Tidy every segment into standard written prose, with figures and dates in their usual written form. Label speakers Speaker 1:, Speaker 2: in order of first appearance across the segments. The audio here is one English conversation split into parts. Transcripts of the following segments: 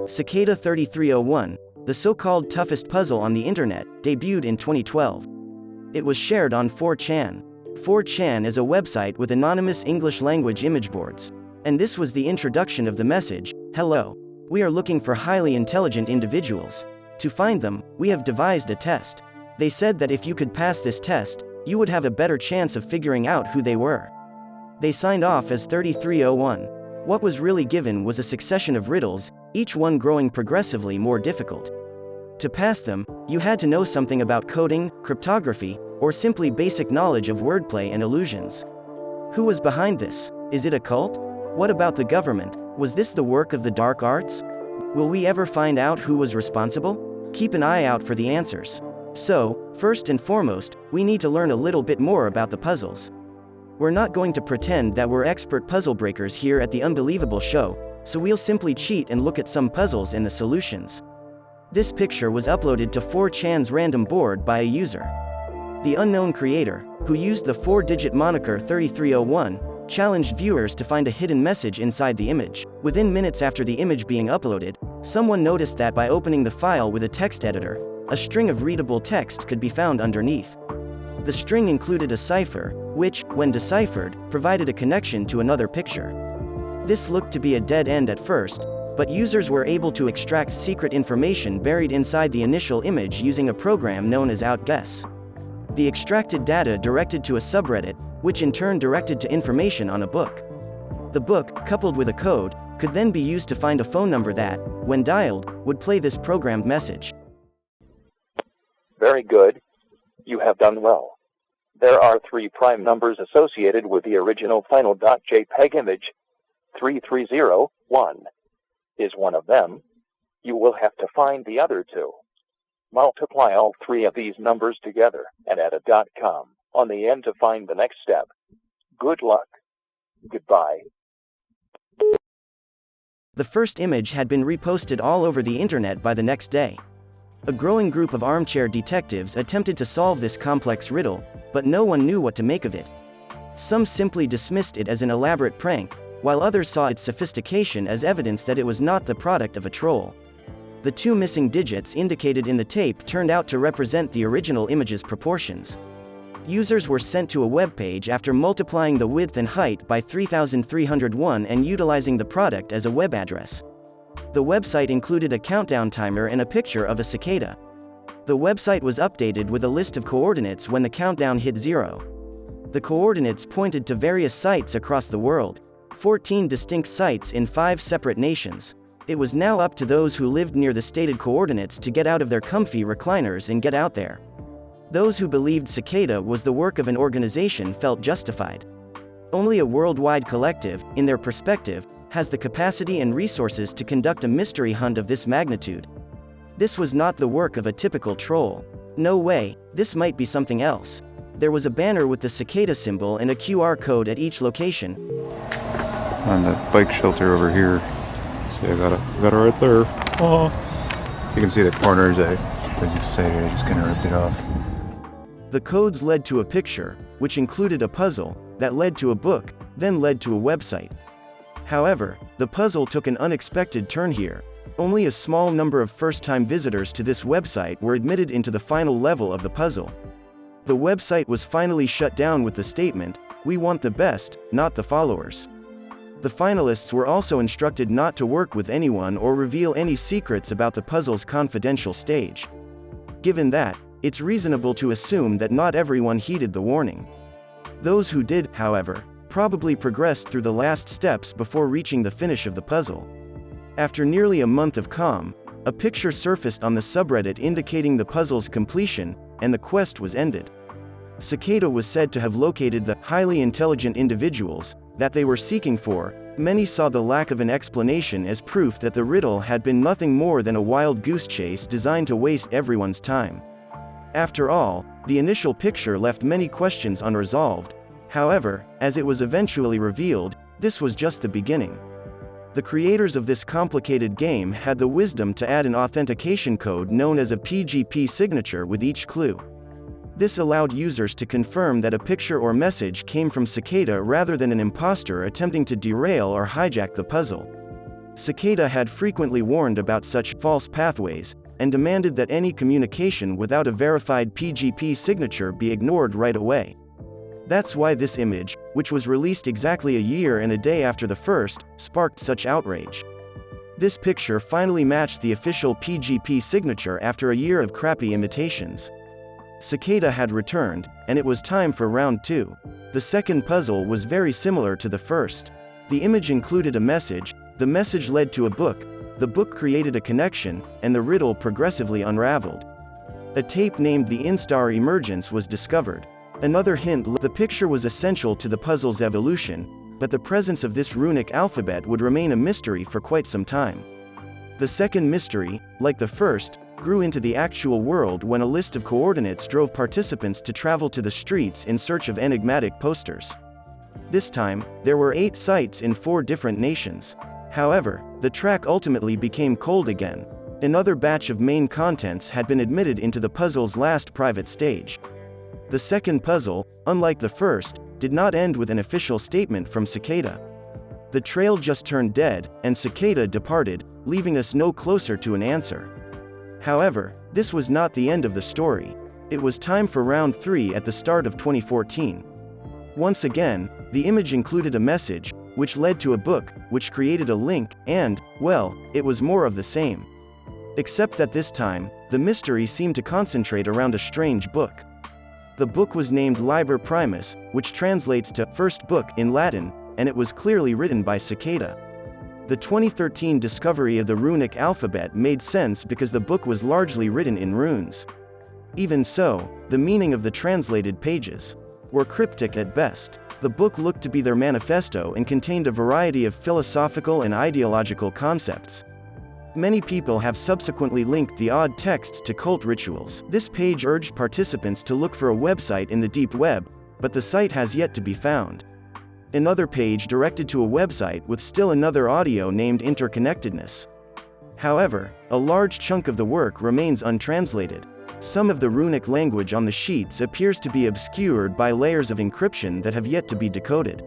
Speaker 1: Cicada 3301, the so-called toughest puzzle on the internet, debuted in 2012. It was shared on 4chan. 4chan is a website with anonymous English-language image boards. And this was the introduction of the message, "Hello. We are looking for highly intelligent individuals. To find them, we have devised a test." They said that if you could pass this test, you would have a better chance of figuring out who they were. They signed off as 3301. What was really given was a succession of riddles, each one growing progressively more difficult. To pass them, you had to know something about coding, cryptography, or simply basic knowledge of wordplay and illusions. Who was behind this? Is it a cult? What about the government? Was this the work of the dark arts? Will we ever find out who was responsible? Keep an eye out for the answers. So, first and foremost, we need to learn a little bit more about the puzzles. We're not going to pretend that we're expert puzzle breakers here at the Unbelievable Show, so we'll simply cheat and look at some puzzles and the solutions. This picture was uploaded to 4chan's random board by a user. The unknown creator, who used the 4-digit moniker 3301, challenged viewers to find a hidden message inside the image. Within minutes after the image being uploaded, someone noticed that by opening the file with a text editor, a string of readable text could be found underneath. The string included a cipher, which, when deciphered, provided a connection to another picture. This looked to be a dead end at first, but users were able to extract secret information buried inside the initial image using a program known as Outguess. The extracted data directed to a subreddit, which in turn directed to information on a book. The book, coupled with a code, could then be used to find a phone number that, when dialed, would play this programmed message.
Speaker 2: Very good. You have done well. There are 3 prime numbers associated with the original final.jpg image. 3301 is one of them. You will have to find the other 2. Multiply all 3 of these numbers together and add a .com on the end to find the next step. Good luck. Goodbye.
Speaker 1: The first image had been reposted all over the internet by the next day. A growing group of armchair detectives attempted to solve this complex riddle, but no one knew what to make of it. Some simply dismissed it as an elaborate prank, while others saw its sophistication as evidence that it was not the product of a troll. The 2 missing digits indicated in the tape turned out to represent the original image's proportions. Users were sent to a web page after multiplying the width and height by 3,301 and utilizing the product as a web address. The website included a countdown timer and a picture of a cicada. The website was updated with a list of coordinates when the countdown hit 0. The coordinates pointed to various sites across the world, 14 distinct sites in 5 separate nations. It was now up to those who lived near the stated coordinates to get out of their comfy recliners and get out there. Those who believed Cicada was the work of an organization felt justified. Only a worldwide collective, in their perspective, has the capacity and resources to conduct a mystery hunt of this magnitude. This was not the work of a typical troll. No way, this might be something else. There was a banner with the cicada symbol and a QR code at each location.
Speaker 3: On the bike shelter over here. See, I got it right there. Oh. You can see the corners, as you say, I just kind of ripped it off.
Speaker 1: The codes led to a picture, which included a puzzle, that led to a book, then led to a website. However, the puzzle took an unexpected turn here. Only a small number of first-time visitors to this website were admitted into the final level of the puzzle. The website was finally shut down with the statement, "We want the best, not the followers." The finalists were also instructed not to work with anyone or reveal any secrets about the puzzle's confidential stage. Given that, it's reasonable to assume that not everyone heeded the warning. Those who did, however, probably progressed through the last steps before reaching the finish of the puzzle. After nearly a month of calm, a picture surfaced on the subreddit indicating the puzzle's completion, and the quest was ended. Cicada was said to have located the highly intelligent individuals that they were seeking for. Many saw the lack of an explanation as proof that the riddle had been nothing more than a wild goose chase designed to waste everyone's time. After all, the initial picture left many questions unresolved. However, as it was eventually revealed, this was just the beginning. The creators of this complicated game had the wisdom to add an authentication code known as a PGP signature with each clue. This allowed users to confirm that a picture or message came from Cicada rather than an imposter attempting to derail or hijack the puzzle. Cicada had frequently warned about such false pathways, and demanded that any communication without a verified PGP signature be ignored right away. That's why this image, which was released exactly a year and a day after the first, sparked such outrage. This picture finally matched the official PGP signature after a year of crappy imitations. Cicada had returned, and it was time for round 2. The second puzzle was very similar to the first. The image included a message, the message led to a book, the book created a connection, and the riddle progressively unraveled. A tape named The Instar Emergence was discovered. Another hint: the picture was essential to the puzzle's evolution, but the presence of this runic alphabet would remain a mystery for quite some time. The second mystery, like the first, grew into the actual world when a list of coordinates drove participants to travel to the streets in search of enigmatic posters. This time, there were 8 sites in 4 different nations. However, the track ultimately became cold again. Another batch of main contents had been admitted into the puzzle's last private stage. The second puzzle, unlike the first, did not end with an official statement from Cicada. The trail just turned dead, and Cicada departed, leaving us no closer to an answer. However, this was not the end of the story. It was time for round 3 at the start of 2014. Once again, the image included a message, which led to a book, which created a link, and, well, it was more of the same. Except that this time, the mystery seemed to concentrate around a strange book. The book was named Liber Primus, which translates to first book in Latin, and it was clearly written by Cicada. The 2013 discovery of the runic alphabet made sense because the book was largely written in runes. Even so, the meaning of the translated pages were cryptic at best. The book looked to be their manifesto and contained a variety of philosophical and ideological concepts. Many people have subsequently linked the odd texts to cult rituals. This page urged participants to look for a website in the deep web, but the site has yet to be found. Another page directed to a website with still another audio named Interconnectedness. However, a large chunk of the work remains untranslated. Some of the runic language on the sheets appears to be obscured by layers of encryption that have yet to be decoded.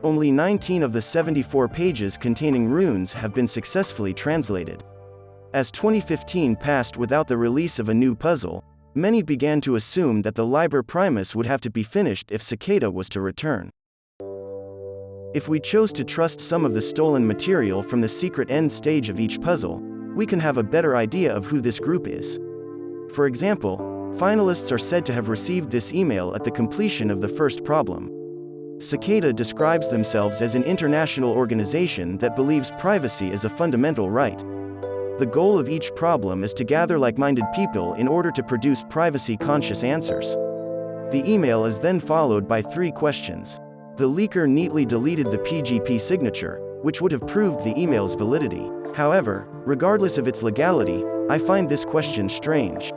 Speaker 1: Only 19 of the 74 pages containing runes have been successfully translated. As 2015 passed without the release of a new puzzle, many began to assume that the Liber Primus would have to be finished if Cicada was to return. If we chose to trust some of the stolen material from the secret end stage of each puzzle, we can have a better idea of who this group is. For example, finalists are said to have received this email at the completion of the first problem. Cicada describes themselves as an international organization that believes privacy is a fundamental right. The goal of each problem is to gather like-minded people in order to produce privacy-conscious answers. The email is then followed by 3 questions. The leaker neatly deleted the PGP signature, which would have proved the email's validity. However, regardless of its legality, I find this question strange.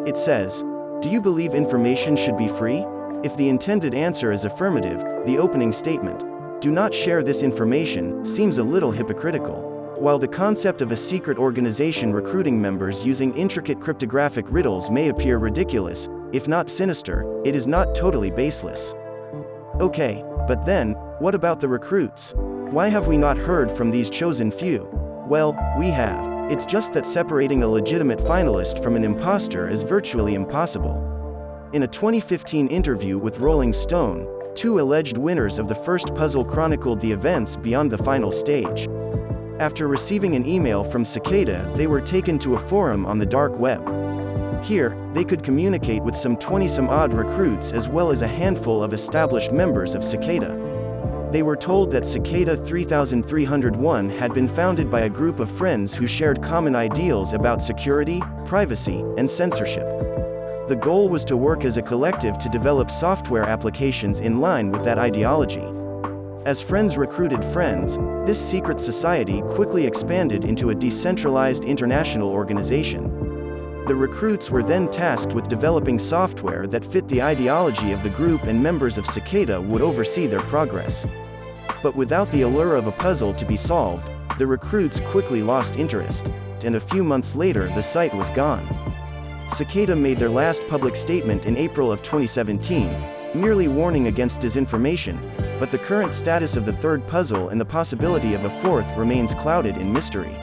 Speaker 1: It says, "Do you believe information should be free?" If the intended answer is affirmative, the opening statement, "Do not share this information," seems a little hypocritical. While the concept of a secret organization recruiting members using intricate cryptographic riddles may appear ridiculous, if not sinister, it is not totally baseless. Okay, but then, what about the recruits? Why have we not heard from these chosen few? Well, we have. It's just that separating a legitimate finalist from an imposter is virtually impossible. In a 2015 interview with Rolling Stone, 2 alleged winners of the first puzzle chronicled the events beyond the final stage. After receiving an email from Cicada, they were taken to a forum on the dark web. Here, they could communicate with some 20-some-odd recruits as well as a handful of established members of Cicada. They were told that Cicada 3301 had been founded by a group of friends who shared common ideals about security, privacy, and censorship. The goal was to work as a collective to develop software applications in line with that ideology. As friends recruited friends, this secret society quickly expanded into a decentralized international organization. The recruits were then tasked with developing software that fit the ideology of the group, and members of Cicada would oversee their progress. But without the allure of a puzzle to be solved, the recruits quickly lost interest, and a few months later the site was gone. Cicada made their last public statement in April of 2017, merely warning against disinformation, but the current status of the third puzzle and the possibility of a fourth remains clouded in mystery.